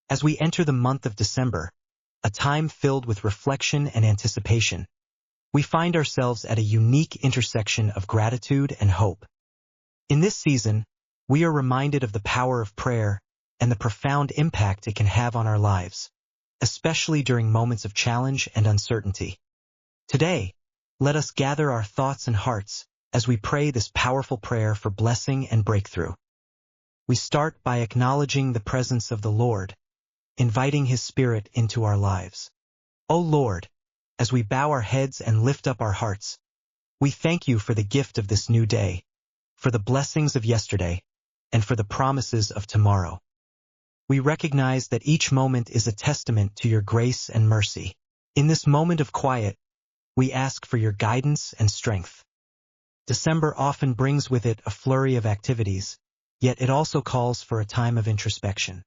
As we enter the month of December, a time filled with reflection and anticipation, we find ourselves at a unique intersection of gratitude and hope. In this season, we are reminded of the power of prayer and the profound impact it can have on our lives, especially during moments of challenge and uncertainty. Today, let us gather our thoughts and hearts as we pray this powerful prayer for blessing and breakthrough. We start by acknowledging the presence of the Lord, inviting His Spirit into our lives. O Lord, as we bow our heads and lift up our hearts, we thank You for the gift of this new day, for the blessings of yesterday, and for the promises of tomorrow. We recognize that each moment is a testament to Your grace and mercy. In this moment of quiet, we ask for Your guidance and strength. December often brings with it a flurry of activities, yet it also calls for a time of introspection.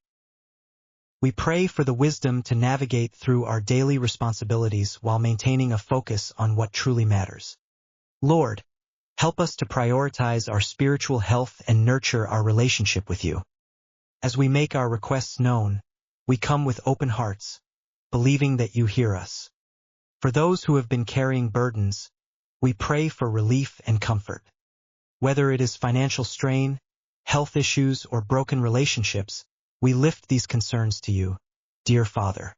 We pray for the wisdom to navigate through our daily responsibilities while maintaining a focus on what truly matters. Lord, help us to prioritize our spiritual health and nurture our relationship with You. As we make our requests known, we come with open hearts, believing that You hear us. For those who have been carrying burdens, we pray for relief and comfort. Whether it is financial strain, health issues, or broken relationships, we lift these concerns to You, dear Father.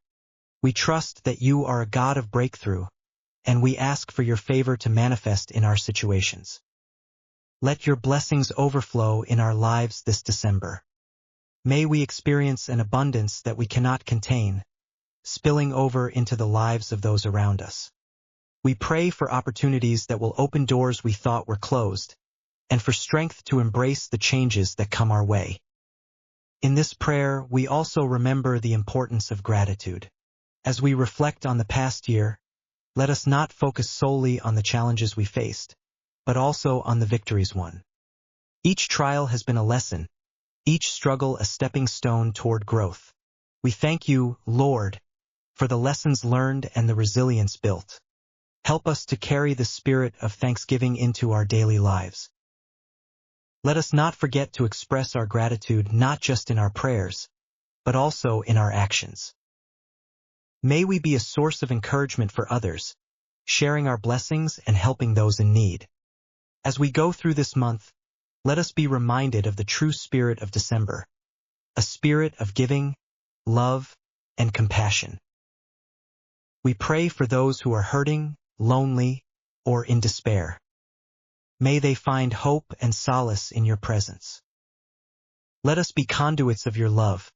We trust that You are a God of breakthrough, and we ask for Your favor to manifest in our situations. Let Your blessings overflow in our lives this December. May we experience an abundance that we cannot contain, spilling over into the lives of those around us. We pray for opportunities that will open doors we thought were closed, and for strength to embrace the changes that come our way. In this prayer, we also remember the importance of gratitude. As we reflect on the past year, let us not focus solely on the challenges we faced, but also on the victories won. Each trial has been a lesson, each struggle a stepping stone toward growth. We thank You, Lord, for the lessons learned and the resilience built. Help us to carry the spirit of thanksgiving into our daily lives. Let us not forget to express our gratitude not just in our prayers, but also in our actions. May we be a source of encouragement for others, sharing our blessings and helping those in need. As we go through this month, let us be reminded of the true spirit of December, a spirit of giving, love, and compassion. We pray for those who are hurting, lonely, or in despair. May they find hope and solace in Your presence. Let us be conduits of Your love,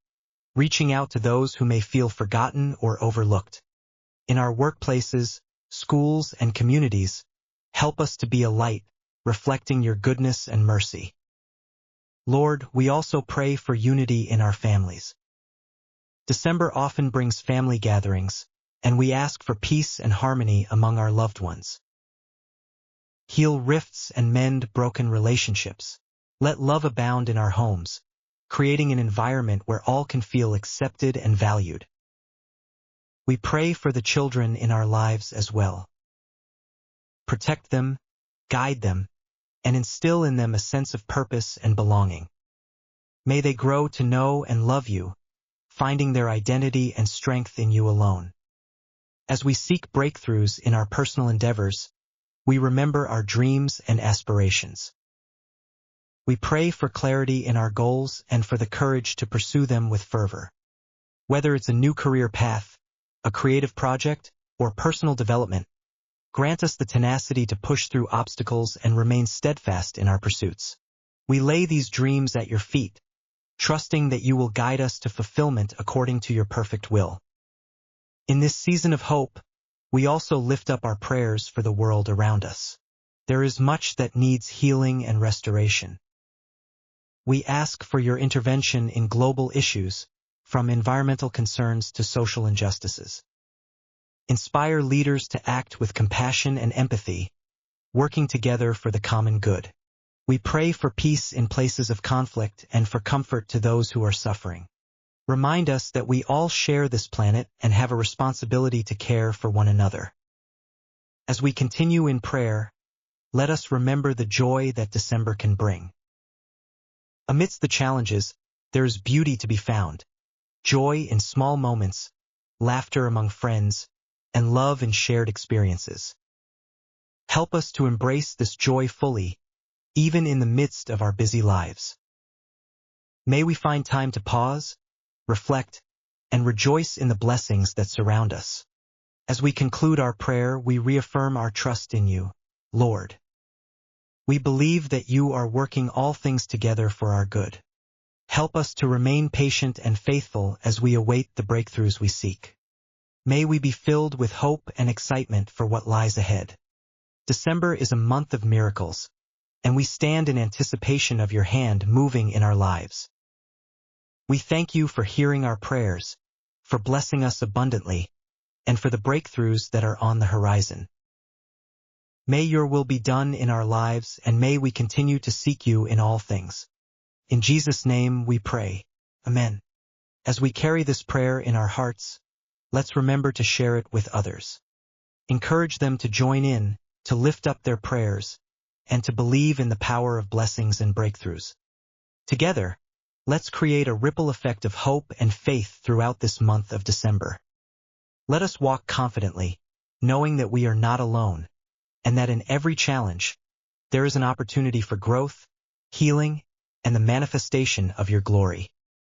reaching out to those who may feel forgotten or overlooked. In our workplaces, schools, and communities, help us to be a light, reflecting Your goodness and mercy. Lord, we also pray for unity in our families. December often brings family gatherings, and we ask for peace and harmony among our loved ones. Heal rifts and mend broken relationships. Let love abound in our homes, creating an environment where all can feel accepted and valued. We pray for the children in our lives as well. Protect them, guide them, and instill in them a sense of purpose and belonging. May they grow to know and love You, finding their identity and strength in You alone. As we seek breakthroughs in our personal endeavors, we remember our dreams and aspirations. We pray for clarity in our goals and for the courage to pursue them with fervor. Whether it's a new career path, a creative project, or personal development, grant us the tenacity to push through obstacles and remain steadfast in our pursuits. We lay these dreams at Your feet, trusting that You will guide us to fulfillment according to Your perfect will. In this season of hope, we also lift up our prayers for the world around us. There is much that needs healing and restoration. We ask for Your intervention in global issues, from environmental concerns to social injustices. Inspire leaders to act with compassion and empathy, working together for the common good. We pray for peace in places of conflict and for comfort to those who are suffering. Remind us that we all share this planet and have a responsibility to care for one another. As we continue in prayer, let us remember the joy that December can bring. Amidst the challenges, there is beauty to be found. joy in small moments, laughter among friends, and love in shared experiences. Help us to embrace this joy fully, even in the midst of our busy lives. May we find time to pause, reflect, and rejoice in the blessings that surround us. As we conclude our prayer, we reaffirm our trust in you, Lord. We believe that you are working all things together for our good. Help us to remain patient and faithful as we await the breakthroughs we seek. May we be filled with hope and excitement for what lies ahead. December is a month of miracles, and we stand in anticipation of your hand moving in our lives. We thank you for hearing our prayers, for blessing us abundantly, and for the breakthroughs that are on the horizon. May your will be done in our lives, and may we continue to seek you in all things. In Jesus' name we pray. Amen. As we carry this prayer in our hearts, let's remember to share it with others. Encourage them to join in, to lift up their prayers, and to believe in the power of blessings and breakthroughs. Together, let's create a ripple effect of hope and faith throughout this month of December. Let us walk confidently, knowing that we are not alone, and that in every challenge, there is an opportunity for growth, healing, and the manifestation of your glory.